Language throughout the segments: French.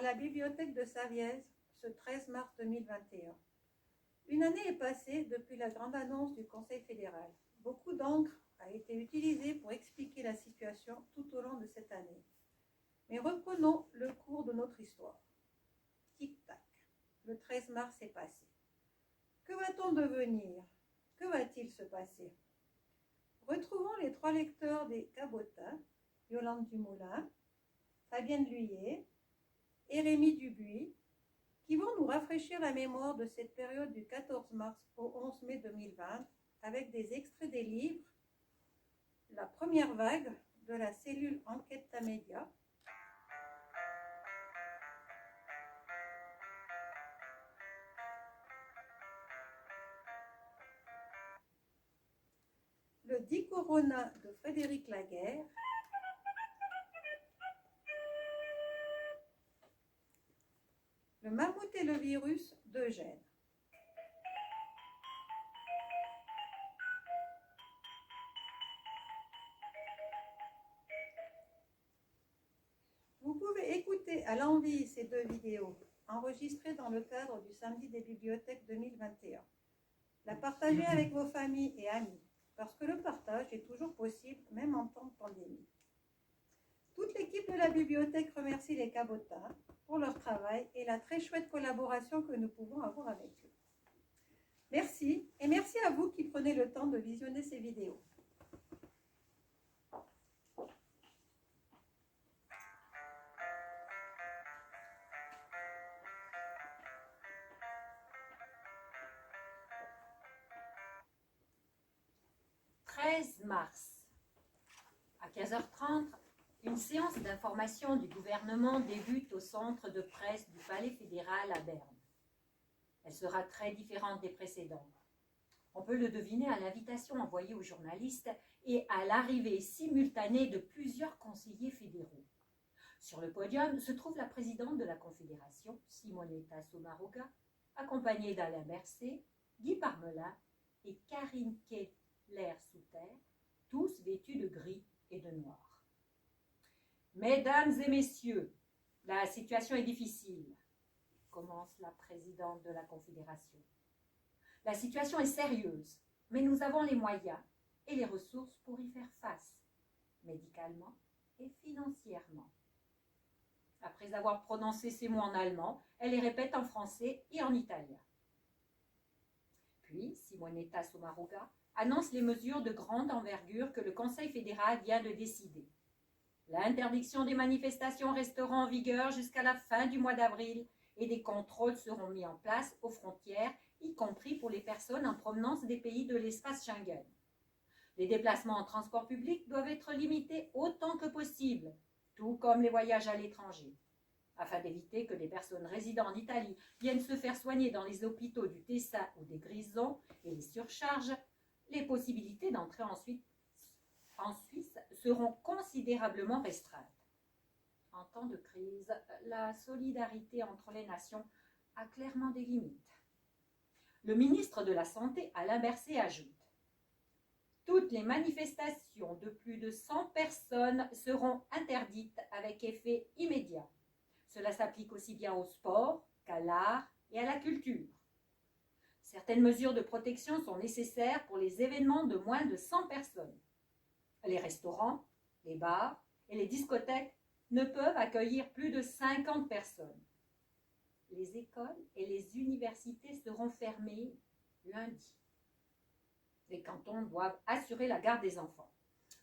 la bibliothèque de Savièse ce 13 mars 2021. Une année est passée depuis la grande annonce du Conseil fédéral. Beaucoup d'encre a été utilisée pour expliquer la situation tout au long de cette année. Mais reprenons le cours de notre histoire. Tic-tac, le 13 mars est passé. Que va-t-on devenir? Que va-t-il se passer? Retrouvons les 3 lecteurs des Cabotas, Yolande Dumoulin, Fabienne Lhuillet et Rémi Dubuis, qui vont nous rafraîchir la mémoire de cette période du 14 mars au 11 mai 2020 avec des extraits des livres La première vague de la cellule Enquête Tamedia, Le dit Corona de Frédéric Laguerre, Le mammouth et le virus d'Eugène. Vous pouvez écouter à l'envi ces 2 vidéos, enregistrées dans le cadre du Samedi des Bibliothèques 2021. La partager avec vos familles et amis, parce que le partage est toujours possible, même en temps de pandémie. Toute l'équipe de la bibliothèque remercie les Cabotas pour leur travail et la très chouette collaboration que nous pouvons avoir avec eux. Merci, et merci à vous qui prenez le temps de visionner ces vidéos. « 13 mars. À 15h30, une séance d'information du gouvernement débute au centre de presse du Palais fédéral à Berne. Elle sera très différente des précédentes. On peut le deviner à l'invitation envoyée aux journalistes et à l'arrivée simultanée de plusieurs conseillers fédéraux. Sur le podium se trouve la présidente de la Confédération, Simonetta Sommaruga, accompagnée d'Alain Berset, Guy Parmelin et Karine Keller-Souter, tous vêtus de gris et de noir. Mesdames et messieurs, la situation est difficile, commence la présidente de la Confédération. La situation est sérieuse, mais nous avons les moyens et les ressources pour y faire face, médicalement et financièrement. Après avoir prononcé ces mots en allemand, elle les répète en français et en italien. Puis, Simonetta Sommaruga annonce les mesures de grande envergure que le Conseil fédéral vient de décider. L'interdiction des manifestations restera en vigueur jusqu'à la fin du mois d'avril et des contrôles seront mis en place aux frontières, y compris pour les personnes en provenance des pays de l'espace Schengen. Les déplacements en transport public doivent être limités autant que possible, tout comme les voyages à l'étranger. Afin d'éviter que des personnes résidant en Italie viennent se faire soigner dans les hôpitaux du Tessin ou des Grisons et les surchargent, les possibilités d'entrer en Suisse seront considérablement restreintes. En temps de crise, la solidarité entre les nations a clairement des limites. Le ministre de la Santé, Alain Berset, ajoute « Toutes les manifestations de plus de 100 personnes seront interdites avec effet immédiat. Cela s'applique aussi bien au sport qu'à l'art et à la culture. Certaines mesures de protection sont nécessaires pour les événements de moins de 100 personnes. Les restaurants, les bars et les discothèques ne peuvent accueillir plus de 50 personnes. Les écoles et les universités seront fermées lundi. Les cantons doivent assurer la garde des enfants.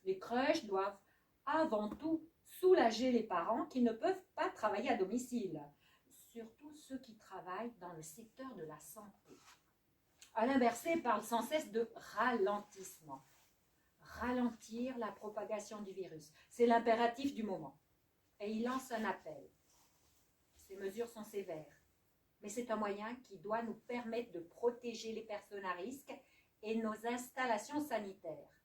Les crèches doivent avant tout soulager les parents qui ne peuvent pas travailler à domicile, surtout ceux qui travaillent dans le secteur de la santé. Alain Berset parle sans cesse de ralentissement. Ralentir la propagation du virus, c'est l'impératif du moment. Et il lance un appel. Ces mesures sont sévères, mais c'est un moyen qui doit nous permettre de protéger les personnes à risque et nos installations sanitaires.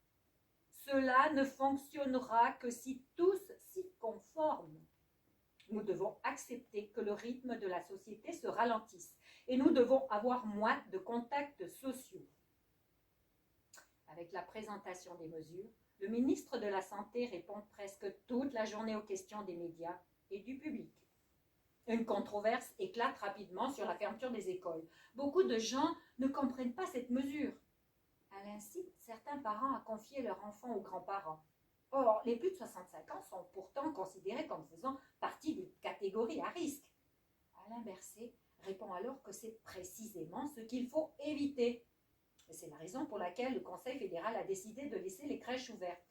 Cela ne fonctionnera que si tous s'y conforment. Nous devons accepter que le rythme de la société se ralentisse et nous devons avoir moins de contacts sociaux. Avec la présentation des mesures, le ministre de la Santé répond presque toute la journée aux questions des médias et du public. Une controverse éclate rapidement sur la fermeture des écoles. Beaucoup de gens ne comprennent pas cette mesure. Elle incite certains parents à confier leurs enfants aux grands-parents. Or, les plus de 65 ans sont pourtant considérés comme faisant partie des catégories à risque. Alain Berset répond alors que c'est précisément ce qu'il faut éviter. Et c'est la raison pour laquelle le Conseil fédéral a décidé de laisser les crèches ouvertes.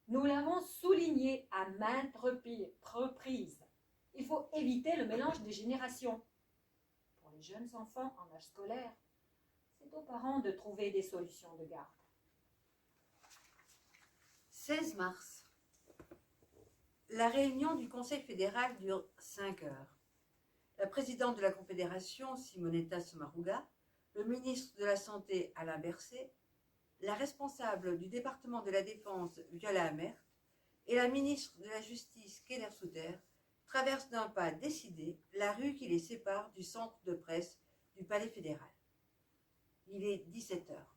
Nous l'avons souligné à maintes reprises. Il faut éviter le mélange des générations. Pour les jeunes enfants en âge scolaire, c'est aux parents de trouver des solutions de garde. 16 mars. La réunion du Conseil fédéral dure 5 heures. La présidente de la Confédération, Simonetta Sommaruga, le ministre de la Santé, Alain Berset, la responsable du département de la Défense, Viola Amert, et la ministre de la Justice, Keller Souter, traversent d'un pas décidé la rue qui les sépare du centre de presse du Palais fédéral. Il est 17 heures.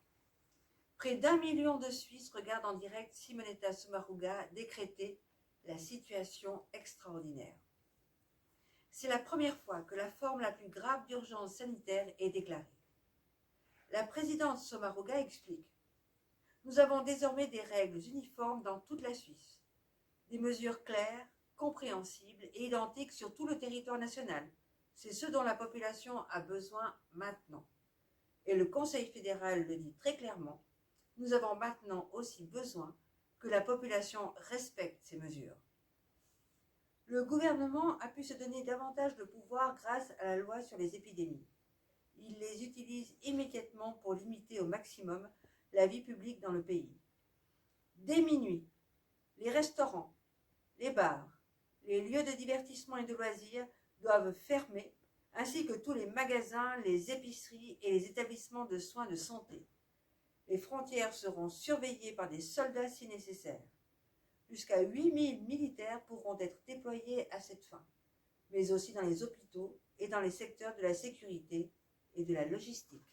Près d'1 million de Suisses regardent en direct Simonetta Sommaruga décréter la situation extraordinaire. C'est la première fois que la forme la plus grave d'urgence sanitaire est déclarée. La présidente Sommaruga explique: nous avons désormais des règles uniformes dans toute la Suisse, des mesures claires, compréhensibles et identiques sur tout le territoire national. C'est ce dont la population a besoin maintenant. Et le Conseil fédéral le dit très clairement, nous avons maintenant aussi besoin que la population respecte ces mesures. Le gouvernement a pu se donner davantage de pouvoir grâce à la loi sur les épidémies. Il les utilise immédiatement pour limiter au maximum la vie publique dans le pays. Dès minuit, les restaurants, les bars, les lieux de divertissement et de loisirs doivent fermer, ainsi que tous les magasins, les épiceries et les établissements de soins de santé. Les frontières seront surveillées par des soldats si nécessaire. Jusqu'à 8000 militaires pourront être déployés à cette fin, mais aussi dans les hôpitaux et dans les secteurs de la sécurité et de la logistique.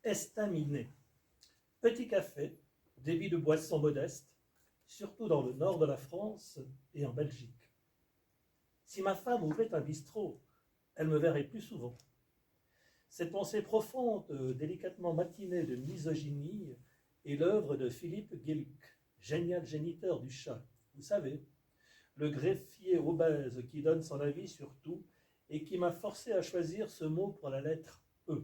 Estaminet. Petit café, débit de boissons modestes, surtout dans le nord de la France et en Belgique. Si ma femme ouvrait un bistrot, elle me verrait plus souvent. Cette pensée profonde, délicatement matinée de misogynie, est l'œuvre de Philippe Gueluc, génial géniteur du chat. Vous savez, le greffier obèse qui donne son avis sur tout et qui m'a forcé à choisir ce mot pour la lettre E.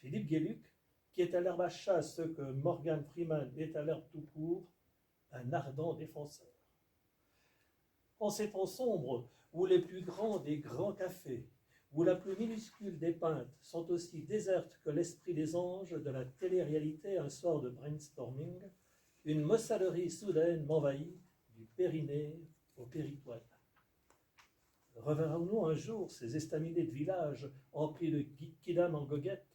Philippe Gueluc, qui est à l'herbe à chat ce que Morgan Freeman est à l'herbe tout court, un ardent défenseur. En ces temps sombres, où les plus grands des grands cafés, où la plus minuscule des pintes sont aussi désertes que l'esprit des anges de la télé-réalité un soir de brainstorming, une maussaderie soudaine m'envahit du périnée au péritoine. Reverrons-nous un jour ces estaminets de village emplis de kidam en goguette,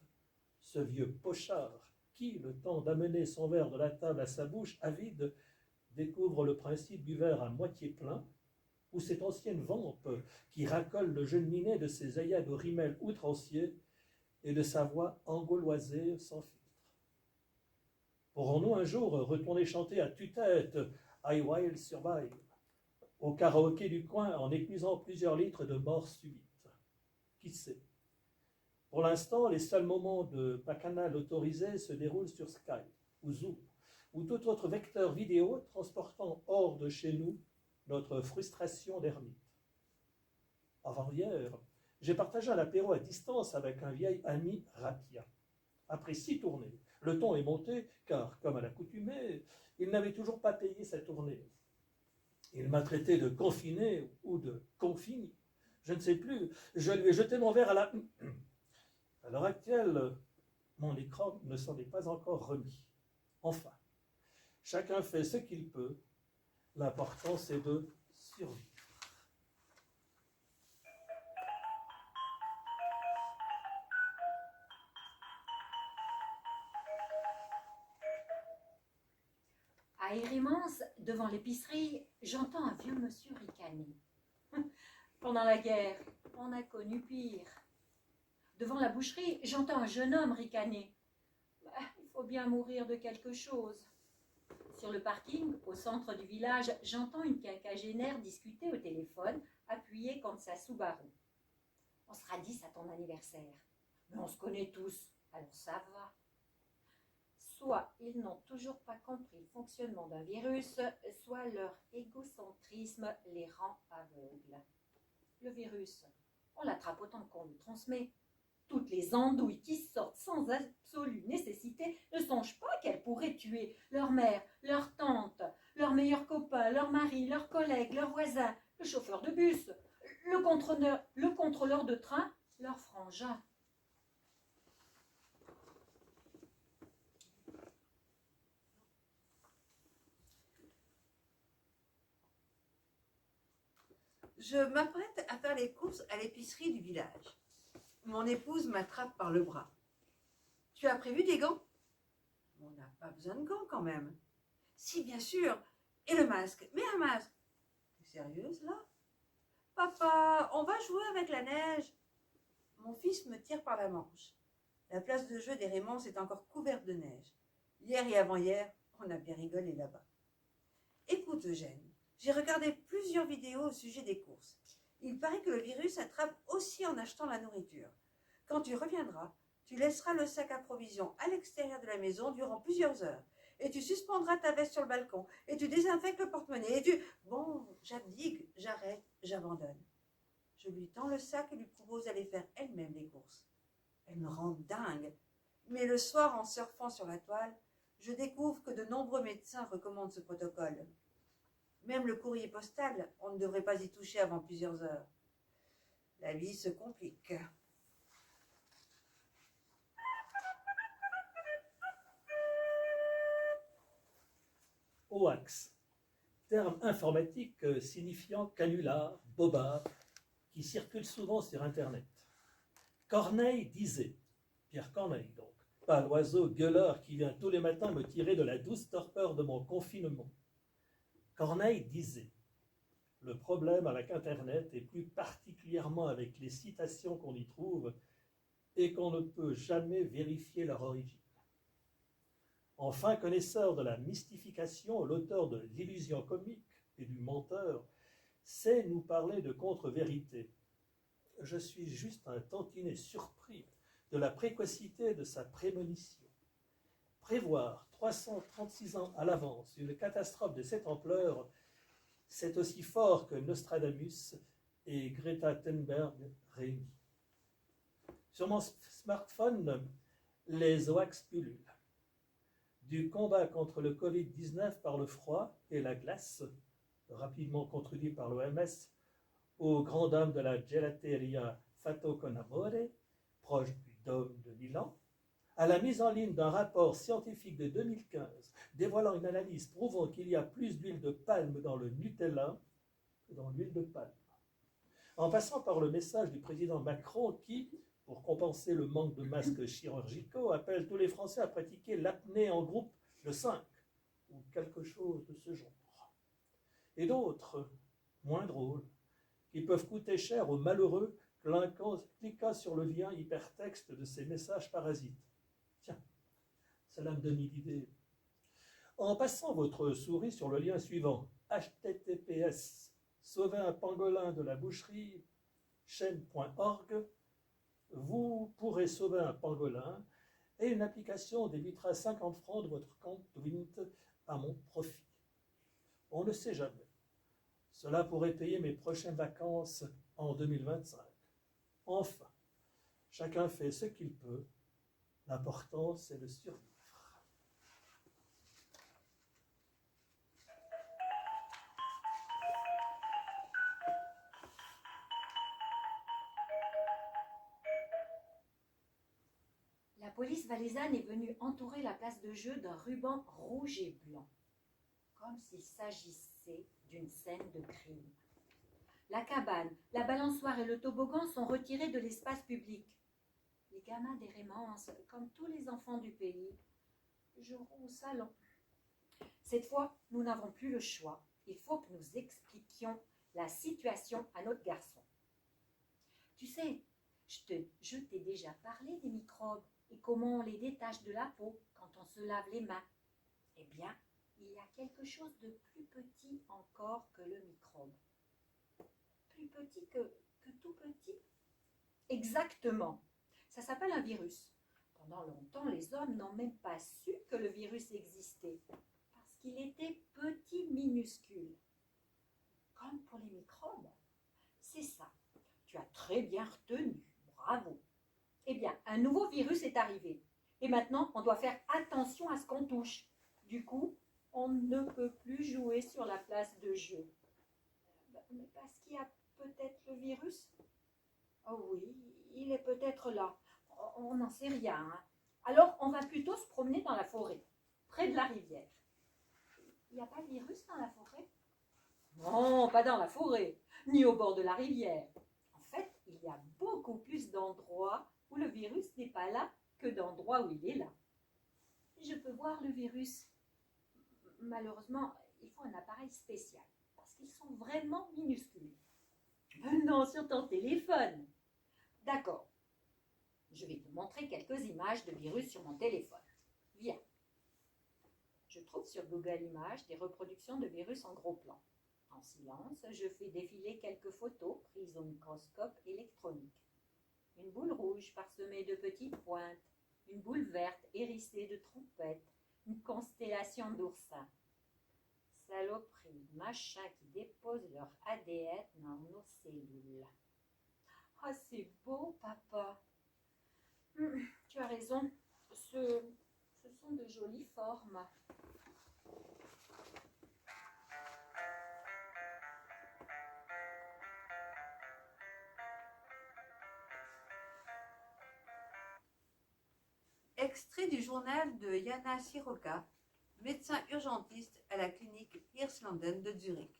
ce vieux pochard qui, le temps d'amener son verre de la table à sa bouche avide, découvre le principe du verre à moitié plein, ou cette ancienne vampe qui racole le jeune minet de ses œillades au rimel outrancier et de sa voix angauloisée sans filtre. Pourrons-nous un jour retourner chanter à tue-tête I Will Survive au karaoké du coin en épuisant plusieurs litres de mort subite? Qui sait? Pour l'instant, les seuls moments de bacchanal autorisés se déroulent sur Skype ou Zoom ou tout autre vecteur vidéo transportant hors de chez nous notre frustration d'ermite. Avant-hier, j'ai partagé un apéro à distance avec un vieil ami Rapia. Après 6 tournées, le ton est monté, car, comme à l'accoutumée, il n'avait toujours pas payé sa tournée. Il m'a traité de confiné ou de confini. Je ne sais plus, je lui ai jeté mon verre à la... À l'heure actuelle, mon écran ne s'en est pas encore remis. Enfin, chacun fait ce qu'il peut. L'important, c'est de survivre. À Hérimance, devant l'épicerie, j'entends un vieux monsieur ricaner. Pendant la guerre, on a connu pire. Devant la boucherie, j'entends un jeune homme ricaner. Il faut bien mourir de quelque chose. Sur le parking, au centre du village, j'entends une quinquagénaire discuter au téléphone, appuyée contre sa Subaru. On sera 10 à ton anniversaire. Mais on se connaît tous, alors ça va. Soit ils n'ont toujours pas compris le fonctionnement d'un virus, soit leur égocentrisme les rend aveugles. Le virus, on l'attrape autant qu'on le transmet. Toutes les andouilles qui sortent sans absolue nécessité ne songent pas qu'elles pourraient tuer leur mère, leur tante, leur meilleur copain, leur mari, leurs collègues, leurs voisins, le chauffeur de bus, le contrôleur de train, leur frangin. Je m'apprête à faire les courses à l'épicerie du village. Mon épouse m'attrape par le bras. Tu as prévu des gants? On n'a pas besoin de gants quand même. Si, bien sûr. Et le masque? Mais un masque. T'es sérieuse là? Papa, on va jouer avec la neige. Mon fils me tire par la manche. La place de jeu des Raymonds est encore couverte de neige. Hier et avant-hier, on a bien rigolé là-bas. Écoute Eugène, j'ai regardé plusieurs vidéos au sujet des courses. Il paraît que le virus attrape aussi en achetant la nourriture. Quand tu reviendras, tu laisseras le sac à provisions à l'extérieur de la maison durant plusieurs heures. Et tu suspendras ta veste sur le balcon. Et tu désinfectes le porte-monnaie. Et tu... Bon, j'abdique, j'arrête, j'abandonne. Je lui tends le sac et lui propose d'aller faire elle-même les courses. Elle me rend dingue. Mais le soir, en surfant sur la toile, je découvre que de nombreux médecins recommandent ce protocole. Même le courrier postal, on ne devrait pas y toucher avant plusieurs heures. La vie se complique. Hoax, terme informatique signifiant canular, bobard, qui circule souvent sur Internet. Corneille disait, Pierre Corneille donc, pas l'oiseau gueuleur qui vient tous les matins me tirer de la douce torpeur de mon confinement. Corneille disait, le problème avec Internet, et plus particulièrement avec les citations qu'on y trouve, est qu'on ne peut jamais vérifier leur origine. Enfin, connaisseur de la mystification, l'auteur de l'illusion comique et du menteur sait nous parler de contre-vérité. Je suis juste un tantinet surpris de la précocité de sa prémonition. Prévoir 336 ans à l'avance une catastrophe de cette ampleur, c'est aussi fort que Nostradamus et Greta Thunberg réunis. Sur mon smartphone, les hoax pullulent. Du combat contre le Covid-19 par le froid et la glace, rapidement contredit par l'OMS, aux grandes dames de la gelateria Fatto con Amore, proche du dôme de Milan, à la mise en ligne d'un rapport scientifique de 2015 dévoilant une analyse prouvant qu'il y a plus d'huile de palme dans le Nutella que dans l'huile de palme. En passant par le message du président Macron qui, pour compenser le manque de masques chirurgicaux, appelle tous les Français à pratiquer l'apnée en groupe de 5 ou quelque chose de ce genre. Et d'autres, moins drôles, qui peuvent coûter cher aux malheureux cliquant sur le lien hypertexte de ces messages parasites. Tiens, cela me donne une idée. En passant votre souris sur le lien suivant, https sauver un pangolin de la boucherie chaîne.org, vous pourrez sauver un pangolin et une application débitera 50 francs de votre compte Twint à mon profit. On ne sait jamais. Cela pourrait payer mes prochaines vacances en 2025. Enfin, chacun fait ce qu'il peut. L'important, c'est de survivre. La police valaisanne est venue entourer la place de jeu d'un ruban rouge et blanc, comme s'il s'agissait d'une scène de crime. La cabane, la balançoire et le toboggan sont retirés de l'espace public. Les gamins des Raymonds, comme tous les enfants du pays, joueront au salon. Cette fois, nous n'avons plus le choix. Il faut que nous expliquions la situation à notre garçon. Tu sais, je t'ai déjà parlé des microbes Et comment on les détache de la peau quand on se lave les mains? Eh bien, il y a quelque chose de plus petit encore que le microbe. Plus petit que tout petit? Exactement. Ça s'appelle un virus. Pendant longtemps, les hommes n'ont même pas su que le virus existait, parce qu'il était petit, minuscule. Comme pour les microbes. C'est ça. Tu as très bien retenu. Bravo. Eh bien, un nouveau virus est arrivé. Et maintenant, on doit faire attention à ce qu'on touche. Du coup, on ne peut plus jouer sur la place de jeu. Mais parce qu'il y a peut-être le virus? Oh oui, il est peut-être là. On n'en sait rien. Hein. Alors, on va plutôt se promener dans la forêt, près de la rivière. Il n'y a pas de virus dans la forêt? Non, pas dans la forêt, ni au bord de la rivière. En fait, il y a beaucoup plus d'endroits où le virus n'est pas là que d'endroits où il est là. Je peux voir le virus. Malheureusement, il faut un appareil spécial, parce qu'ils sont vraiment minuscules. Non, sur ton téléphone. D'accord. Je vais te montrer quelques images de virus sur mon téléphone. Viens. Je trouve sur Google Images des reproductions de virus en gros plan. En silence, je fais défiler quelques photos prises au microscope électronique. Une boule rouge parsemée de petites pointes, une boule verte hérissée de trompettes, une constellation d'oursins. Saloperie, machins qui déposent leur ADN dans nos cellules. Ah, c'est beau, papa. Tu as raison, ce sont de jolies formes. Extrait du journal de Jana Siroka, médecin urgentiste à la clinique Hirslanden de Zurich.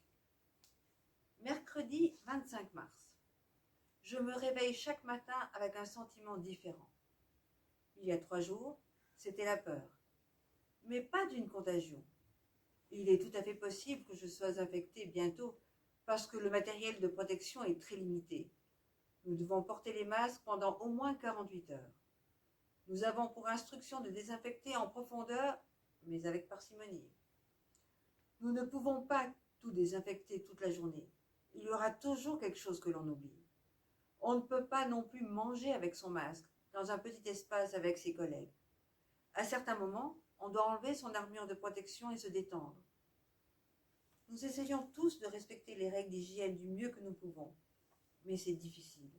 Mercredi 25 mars. Je me réveille chaque matin avec un sentiment différent. Il y a 3 jours, c'était la peur. Mais pas d'une contagion. Il est tout à fait possible que je sois infectée bientôt parce que le matériel de protection est très limité. Nous devons porter les masques pendant au moins 48 heures. Nous avons pour instruction de désinfecter en profondeur, mais avec parcimonie. Nous ne pouvons pas tout désinfecter toute la journée. Il y aura toujours quelque chose que l'on oublie. On ne peut pas non plus manger avec son masque dans un petit espace avec ses collègues. À certains moments, on doit enlever son armure de protection et se détendre. Nous essayons tous de respecter les règles d'hygiène du mieux que nous pouvons, mais c'est difficile.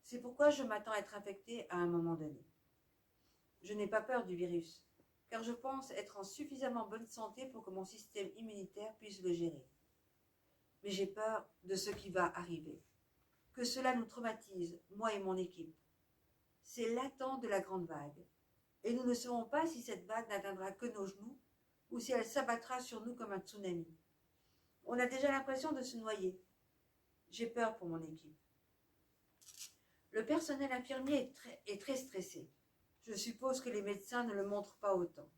C'est pourquoi je m'attends à être infectée à un moment donné. Je n'ai pas peur du virus, car je pense être en suffisamment bonne santé pour que mon système immunitaire puisse le gérer. Mais j'ai peur de ce qui va arriver, que cela nous traumatise, moi et mon équipe. C'est l'attente de la grande vague, et nous ne saurons pas si cette vague n'atteindra que nos genoux ou si elle s'abattra sur nous comme un tsunami. On a déjà l'impression de se noyer. J'ai peur pour mon équipe. Le personnel infirmier est très stressé. Je suppose que les médecins ne le montrent pas autant.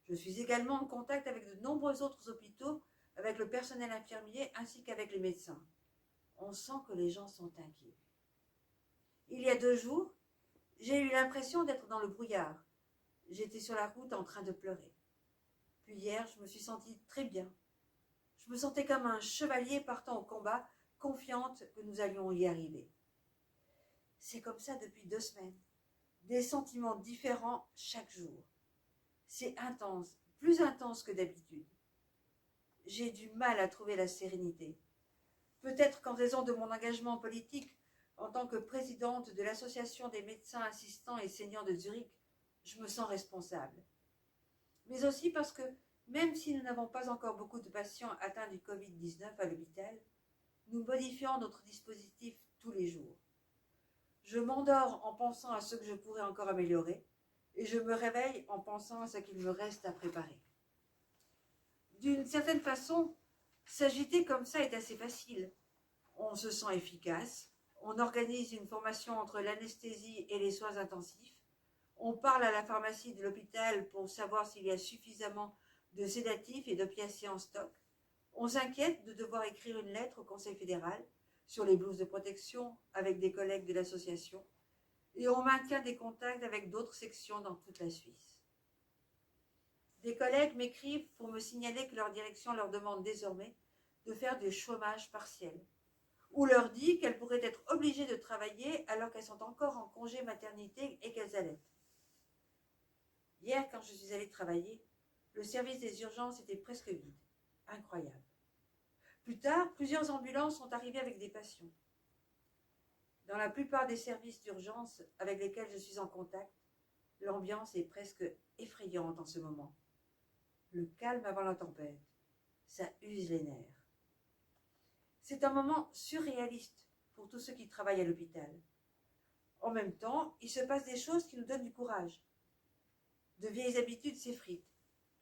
Je suis également en contact avec de nombreux autres hôpitaux, avec le personnel infirmier ainsi qu'avec les médecins. On sent que les gens sont inquiets. Il y a 2 jours, j'ai eu l'impression d'être dans le brouillard. J'étais sur la route en train de pleurer. Puis hier, je me suis sentie très bien. Je me sentais comme un chevalier partant au combat, confiante que nous allions y arriver. C'est comme ça depuis 2 semaines. Des sentiments différents chaque jour. C'est intense, plus intense que d'habitude. J'ai du mal à trouver la sérénité. Peut-être qu'en raison de mon engagement politique en tant que présidente de l'association des médecins assistants et seniors de Zurich, je me sens responsable. Mais aussi parce que, même si nous n'avons pas encore beaucoup de patients atteints du Covid-19 à l'hôpital, nous modifions notre dispositif tous les jours. Je m'endors en pensant à ce que je pourrais encore améliorer et je me réveille en pensant à ce qu'il me reste à préparer. D'une certaine façon, s'agiter comme ça est assez facile. On se sent efficace, on organise une formation entre l'anesthésie et les soins intensifs, on parle à la pharmacie de l'hôpital pour savoir s'il y a suffisamment de sédatifs et d'opiacés en stock, on s'inquiète de devoir écrire une lettre au Conseil fédéral sur les blouses de protection avec des collègues de l'association. et on maintient des contacts avec d'autres sections dans toute la Suisse. Des collègues m'écrivent pour me signaler que leur direction leur demande désormais de faire du chômage partiel, ou leur dit qu'elles pourraient être obligées de travailler alors qu'elles sont encore en congé maternité et qu'elles allaitent. Hier, quand je suis allée travailler, le service des urgences était presque vide. Incroyable. Plus tard, plusieurs ambulances sont arrivées avec des patients. Dans la plupart des services d'urgence avec lesquels je suis en contact, l'ambiance est presque effrayante en ce moment. Le calme avant la tempête, ça use les nerfs. C'est un moment surréaliste pour tous ceux qui travaillent à l'hôpital. En même temps, il se passe des choses qui nous donnent du courage. De vieilles habitudes s'effritent.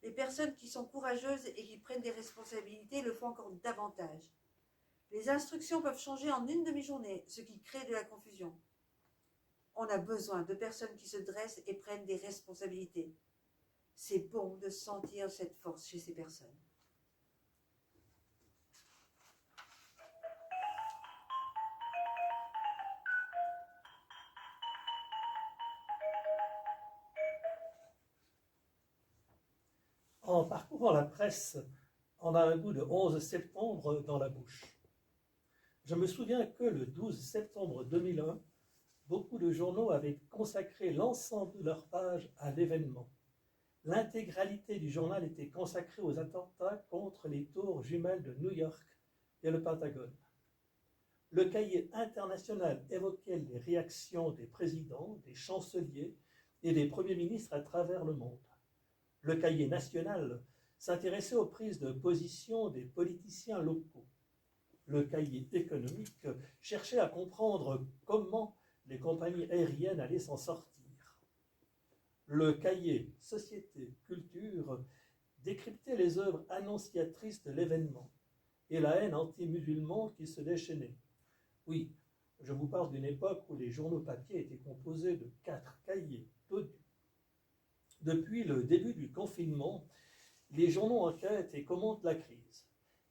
Les personnes qui sont courageuses et qui prennent des responsabilités le font encore davantage. Les instructions peuvent changer en une demi-journée, ce qui crée de la confusion. On a besoin de personnes qui se dressent et prennent des responsabilités. C'est bon de sentir cette force chez ces personnes. En parcourant la presse, on a un goût de 11 septembre dans la bouche. Je me souviens que le 12 septembre 2001, beaucoup de journaux avaient consacré l'ensemble de leur page à l'événement. L'intégralité du journal était consacrée aux attentats contre les tours jumelles de New York et le Pentagone. Le cahier international évoquait les réactions des présidents, des chanceliers et des premiers ministres à travers le monde. Le cahier national s'intéressait aux prises de position des politiciens locaux. Le cahier économique cherchait à comprendre comment les compagnies aériennes allaient s'en sortir. Le cahier Société Culture décryptait les œuvres annonciatrices de l'événement et la haine anti-musulmane qui se déchaînait. Oui, je vous parle d'une époque où les journaux papier étaient composés de 4 cahiers dodus. Depuis le début du confinement, les journaux enquêtent et commentent la crise.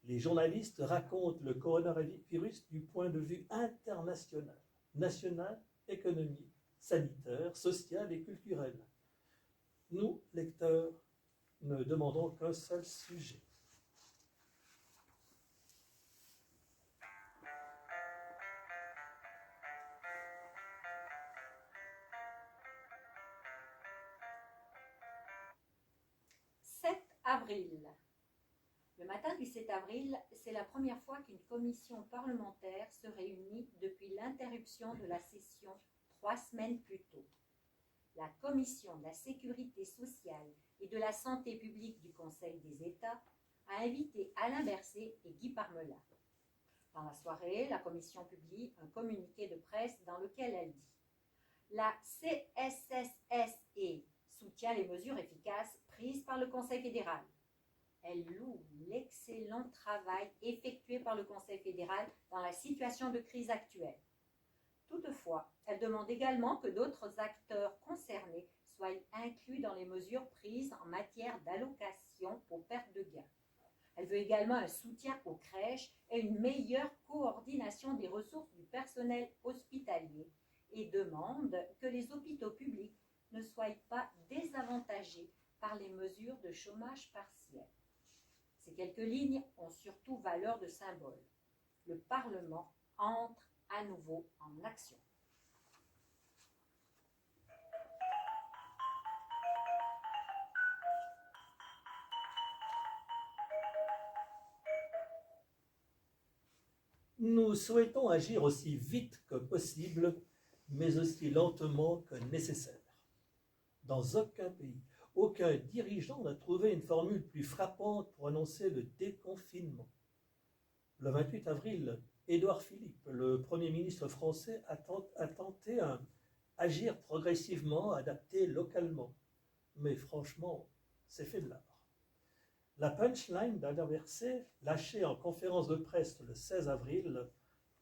Les journalistes racontent le coronavirus du point de vue international, national, économique, sanitaire, social et culturel. Nous, lecteurs, ne demandons qu'un seul sujet. Avril. Le matin du 7 avril, c'est la première fois qu'une commission parlementaire se réunit depuis l'interruption de la session 3 semaines plus tôt. La Commission de la Sécurité sociale et de la Santé publique du Conseil des États a invité Alain Berset et Guy Parmelin. Dans la soirée, la Commission publie un communiqué de presse dans lequel elle dit « La CSSSE soutient les mesures efficaces prises par le Conseil fédéral. Elle loue l'excellent travail effectué par le Conseil fédéral dans la situation de crise actuelle. Toutefois, elle demande également que d'autres acteurs concernés soient inclus dans les mesures prises en matière d'allocation pour perte de gain. Elle veut également un soutien aux crèches et une meilleure coordination des ressources du personnel hospitalier et demande que les hôpitaux publics ne soient pas désavantagés par les mesures de chômage partiel. » Ces quelques lignes ont surtout valeur de symbole. Le Parlement entre à nouveau en action. Nous souhaitons agir aussi vite que possible, mais aussi lentement que nécessaire. Dans aucun pays, aucun dirigeant n'a trouvé une formule plus frappante pour annoncer le déconfinement. Le 28 avril, Édouard Philippe, le Premier ministre français, a tenté agir progressivement, adapté localement. Mais franchement, c'est fait de l'art. La punchline d'Alain Berset, lâchée en conférence de presse le 16 avril,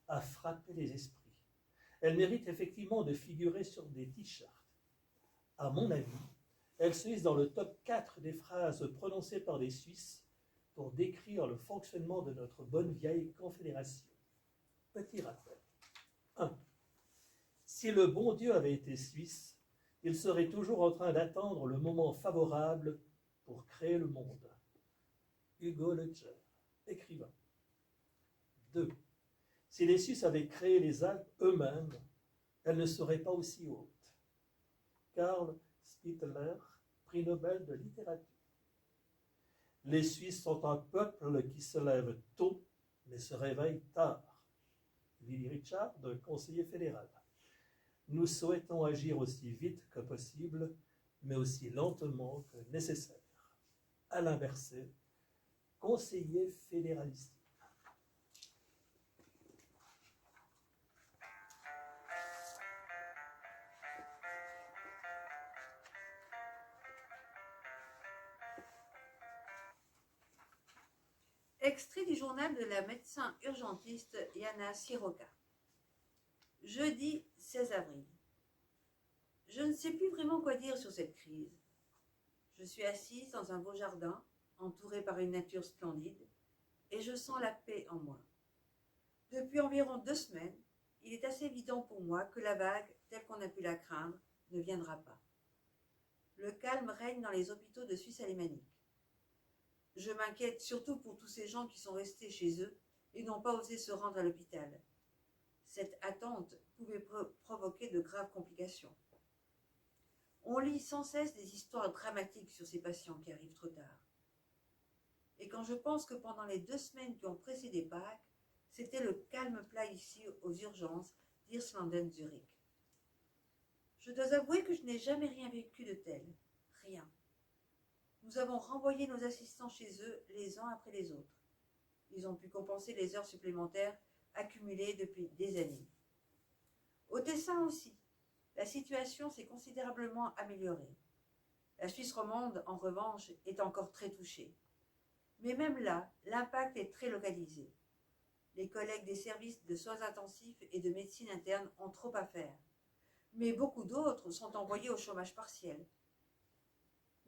a frappé les esprits. Elle mérite effectivement de figurer sur des t-shirts. À mon avis, elle se hisse dans le top 4 des phrases prononcées par des Suisses pour décrire le fonctionnement de notre bonne vieille confédération. Petit rappel. 1. Si Si le bon Dieu avait été suisse, il serait toujours en train d'attendre le moment favorable pour créer le monde. Hugo Ledger, écrivain. 2. Si les Suisses avaient créé les Alpes eux-mêmes, elles ne seraient pas aussi hautes. Karl Spittler, prix Nobel de littérature. Les Suisses sont un peuple qui se lève tôt, mais se réveille tard. Lily Richard, conseiller fédéral. Nous souhaitons agir aussi vite que possible, mais aussi lentement que nécessaire. Alain Berset, conseiller fédéraliste. Extrait du journal de la médecin urgentiste Yana Siroka. Jeudi 16 avril. Je ne sais plus vraiment quoi dire sur cette crise. Je suis assise dans un beau jardin, entourée par une nature splendide, et je sens la paix en moi. Depuis environ 2 semaines, il est assez évident pour moi que la vague, telle qu'on a pu la craindre, ne viendra pas. Le calme règne dans les hôpitaux de Suisse alémanique. Je m'inquiète surtout pour tous ces gens qui sont restés chez eux et n'ont pas osé se rendre à l'hôpital. Cette attente pouvait provoquer de graves complications. On lit sans cesse des histoires dramatiques sur ces patients qui arrivent trop tard. Et quand je pense que pendant les 2 semaines qui ont précédé Pâques, c'était le calme plat ici aux urgences d'Irslanden Zurich. Je dois avouer que je n'ai jamais rien vécu de tel. Rien. Nous avons renvoyé nos assistants chez eux les uns après les autres. Ils ont pu compenser les heures supplémentaires accumulées depuis des années. Au Tessin aussi, la situation s'est considérablement améliorée. La Suisse romande, en revanche, est encore très touchée. Mais même là, l'impact est très localisé. Les collègues des services de soins intensifs et de médecine interne ont trop à faire. Mais beaucoup d'autres sont envoyés au chômage partiel.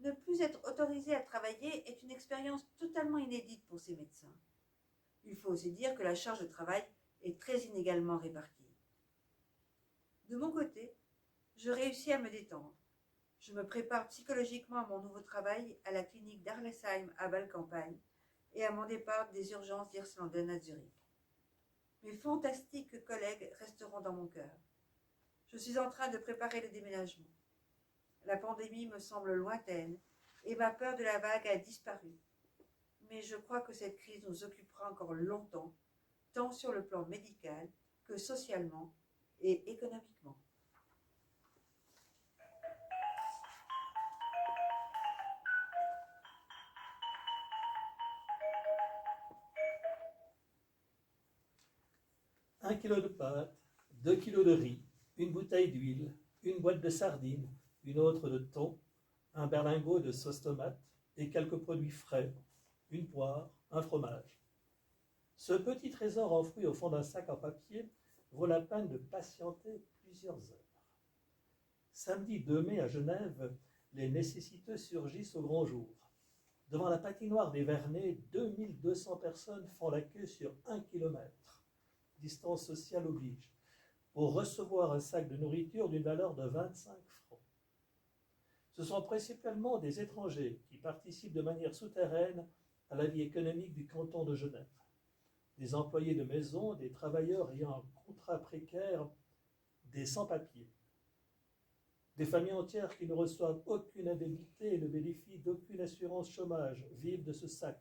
Ne plus être autorisé à travailler est une expérience totalement inédite pour ces médecins. Il faut aussi dire que la charge de travail est très inégalement répartie. De mon côté, je réussis à me détendre. Je me prépare psychologiquement à mon nouveau travail à la clinique d'Arlesheim à Bâle-Campagne et à mon départ des urgences d'Irslanden à Zurich. Mes fantastiques collègues resteront dans mon cœur. Je suis en train de préparer le déménagement. La pandémie me semble lointaine et ma peur de la vague a disparu. Mais je crois que cette crise nous occupera encore longtemps, tant sur le plan médical que socialement et économiquement. Un kilo de pâtes, 2 kilos de riz, une bouteille d'huile, une boîte de sardines, une autre de thon, un berlingot de sauce tomate et quelques produits frais, une poire, un fromage. Ce petit trésor enfoui au fond d'un sac en papier vaut la peine de patienter plusieurs heures. Samedi 2 mai à Genève, les nécessiteux surgissent au grand jour. Devant la patinoire des Vernets, 2200 personnes font la queue sur 1 kilomètre, distance sociale oblige, pour recevoir un sac de nourriture d'une valeur de 25 francs. Ce sont principalement des étrangers qui participent de manière souterraine à la vie économique du canton de Genève. Des employés de maison, des travailleurs ayant un contrat précaire, des sans-papiers. Des familles entières qui ne reçoivent aucune indemnité et ne bénéficient d'aucune assurance chômage vivent de ce sac,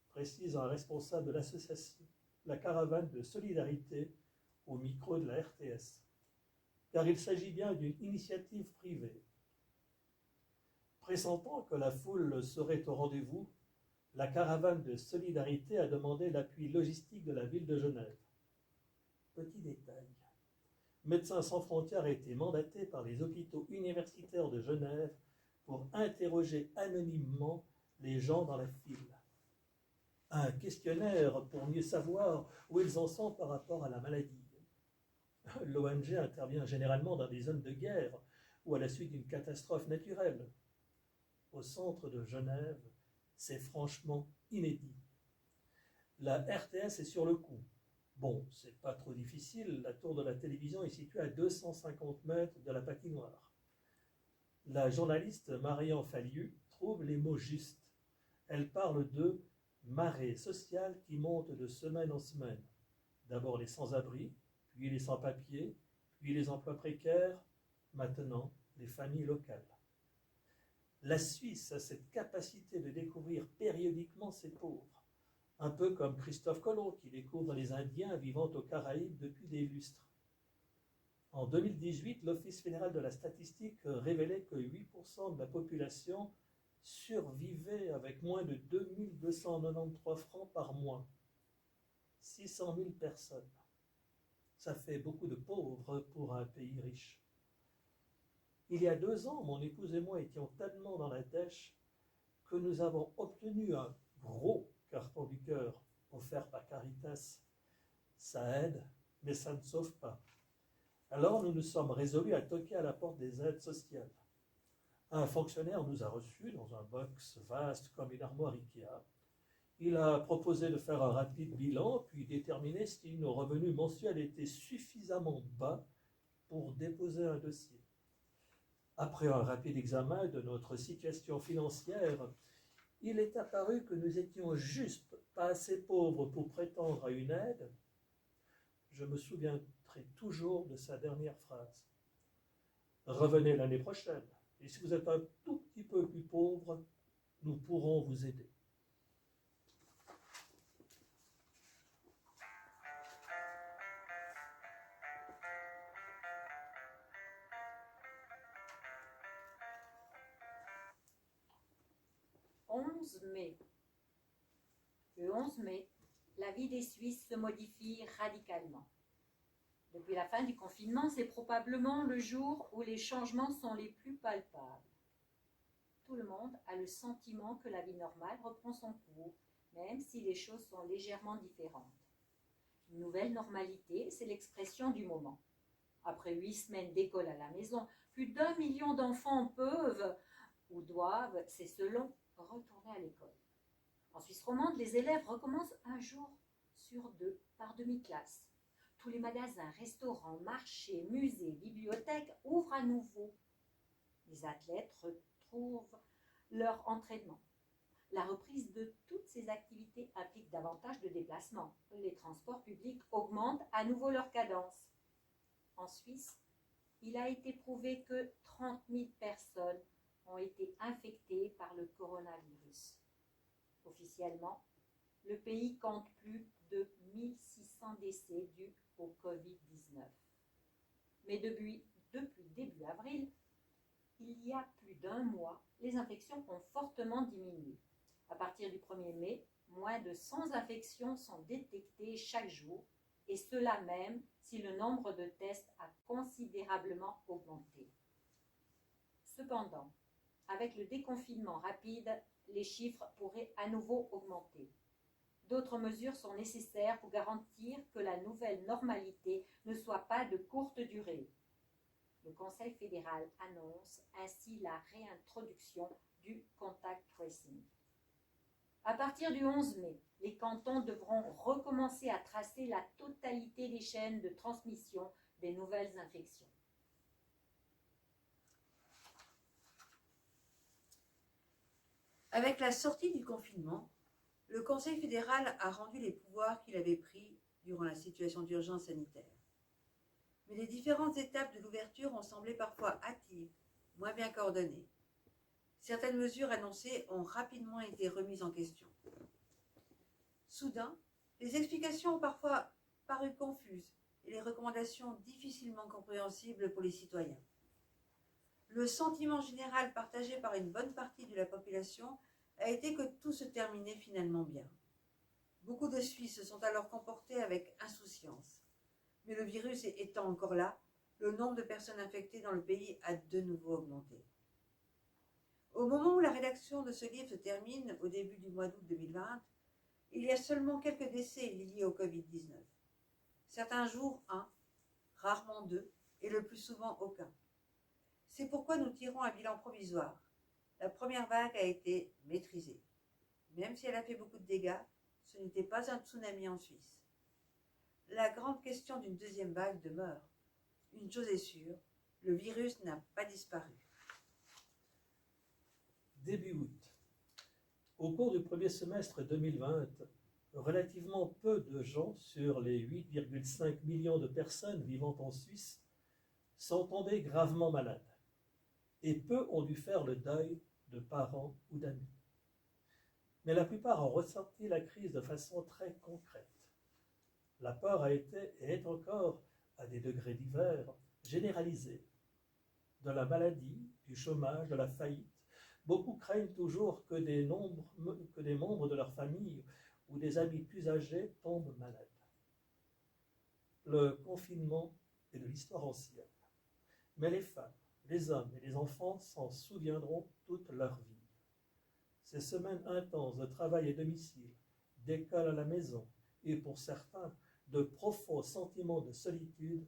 précise un responsable de l'association, la caravane de solidarité, au micro de la RTS. Car il s'agit bien d'une initiative privée. Pressentant que la foule serait au rendez-vous, la caravane de solidarité a demandé l'appui logistique de la ville de Genève. Petit détail. Médecins sans frontières a été mandaté par les hôpitaux universitaires de Genève pour interroger anonymement les gens dans la file. Un questionnaire pour mieux savoir où ils en sont par rapport à la maladie. L'ONG intervient généralement dans des zones de guerre ou à la suite d'une catastrophe naturelle. Au centre de Genève, c'est franchement inédit. La RTS est sur le coup. Bon, c'est pas trop difficile, la tour de la télévision est située à 250 mètres de la patinoire. La journaliste Marian Falliu trouve les mots justes. Elle parle de marée sociale qui monte de semaine en semaine. D'abord les sans-abri, puis les sans-papiers, puis les emplois précaires, maintenant les familles locales. La Suisse a cette capacité de découvrir périodiquement ses pauvres, un peu comme Christophe Colomb qui découvre les Indiens vivant aux Caraïbes depuis des lustres. En 2018, l'Office fédéral de la statistique révélait que 8% de la population survivait avec moins de 2293 francs par mois. 600 000 personnes. Ça fait beaucoup de pauvres pour un pays riche. Il y a 2 ans, mon épouse et moi étions tellement dans la dèche que nous avons obtenu un gros carton du cœur offert par Caritas. Ça aide, mais ça ne sauve pas. Alors nous nous sommes résolus à toquer à la porte des aides sociales. Un fonctionnaire nous a reçus dans un box vaste comme une armoire Ikea. Il a proposé de faire un rapide bilan, puis déterminer si nos revenus mensuels étaient suffisamment bas pour déposer un dossier. Après un rapide examen de notre situation financière, il est apparu que nous étions juste pas assez pauvres pour prétendre à une aide. Je me souviendrai toujours de sa dernière phrase. Revenez l'année prochaine, et si vous êtes un tout petit peu plus pauvre, nous pourrons vous aider. Mai. Le 11 mai, la vie des Suisses se modifie radicalement. Depuis la fin du confinement, c'est probablement le jour où les changements sont les plus palpables. Tout le monde a le sentiment que la vie normale reprend son cours, même si les choses sont légèrement différentes. Une nouvelle normalité, c'est l'expression du moment. Après 8 semaines d'école à la maison, plus d'1 million d'enfants peuvent ou doivent, c'est selon, retourner à l'école. En Suisse romande, les élèves recommencent un jour sur 2 par demi-classe. Tous les magasins, restaurants, marchés, musées, bibliothèques ouvrent à nouveau. Les athlètes retrouvent leur entraînement. La reprise de toutes ces activités implique davantage de déplacements. Les transports publics augmentent à nouveau leur cadence. En Suisse, il a été prouvé que 30 000 personnes ont été infectées par le coronavirus. Officiellement, le pays compte plus de 1600 décès dus au Covid-19. Mais depuis début avril, il y a plus d'1 mois, les infections ont fortement diminué. À partir du 1er mai, moins de 100 infections sont détectées chaque jour, et cela même si le nombre de tests a considérablement augmenté. Cependant, avec le déconfinement rapide, les chiffres pourraient à nouveau augmenter. D'autres mesures sont nécessaires pour garantir que la nouvelle normalité ne soit pas de courte durée. Le Conseil fédéral annonce ainsi la réintroduction du contact tracing. À partir du 11 mai, les cantons devront recommencer à tracer la totalité des chaînes de transmission des nouvelles infections. Avec la sortie du confinement, le Conseil fédéral a rendu les pouvoirs qu'il avait pris durant la situation d'urgence sanitaire. Mais les différentes étapes de l'ouverture ont semblé parfois hâtives, moins bien coordonnées. Certaines mesures annoncées ont rapidement été remises en question. Soudain, les explications ont parfois paru confuses et les recommandations difficilement compréhensibles pour les citoyens. Le sentiment général partagé par une bonne partie de la population a été que tout se terminait finalement bien. Beaucoup de Suisses se sont alors comportés avec insouciance. Mais le virus étant encore là, le nombre de personnes infectées dans le pays a de nouveau augmenté. Au moment où la rédaction de ce livre se termine, au début du mois d'août 2020, il y a seulement quelques décès liés au Covid-19. Certains jours, 1, rarement 2, et le plus souvent aucun. C'est pourquoi nous tirons un bilan provisoire. La première vague a été maîtrisée. Même si elle a fait beaucoup de dégâts, ce n'était pas un tsunami en Suisse. la grande question d'une deuxième vague demeure. Une chose est sûre, le virus n'a pas disparu. Début août. Au cours du premier semestre 2020, relativement peu de gens sur les 8,5 millions de personnes vivant en Suisse sont tombés gravement malades. Et peu ont dû faire le deuil de parents ou d'amis. Mais la plupart ont ressenti la crise de façon très concrète. La peur a été et est encore, à des degrés divers, généralisée. De la maladie, du chômage, de la faillite, beaucoup craignent toujours que des membres de leur famille ou des amis plus âgés tombent malades. Le confinement est de l'histoire ancienne, mais les femmes, les hommes et les enfants s'en souviendront toute leur vie. Ces semaines intenses de travail à domicile, d'école à la maison et pour certains, de profonds sentiments de solitude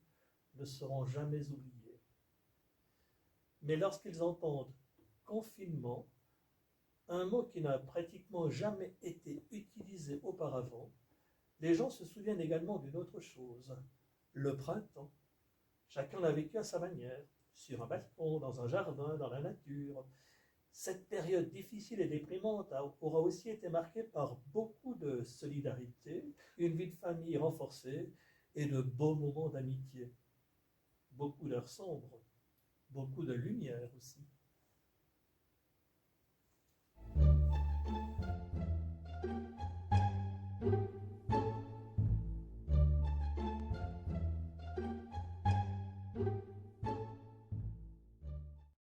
ne seront jamais oubliés. Mais lorsqu'ils entendent confinement, un mot qui n'a pratiquement jamais été utilisé auparavant, les gens se souviennent également d'une autre chose, le printemps. Chacun l'a vécu à sa manière, sur un balcon, dans un jardin, dans la nature. Cette période difficile et déprimante aura aussi été marquée par beaucoup de solidarité, une vie de famille renforcée et de beaux moments d'amitié. Beaucoup d'heures sombres, beaucoup de lumière aussi.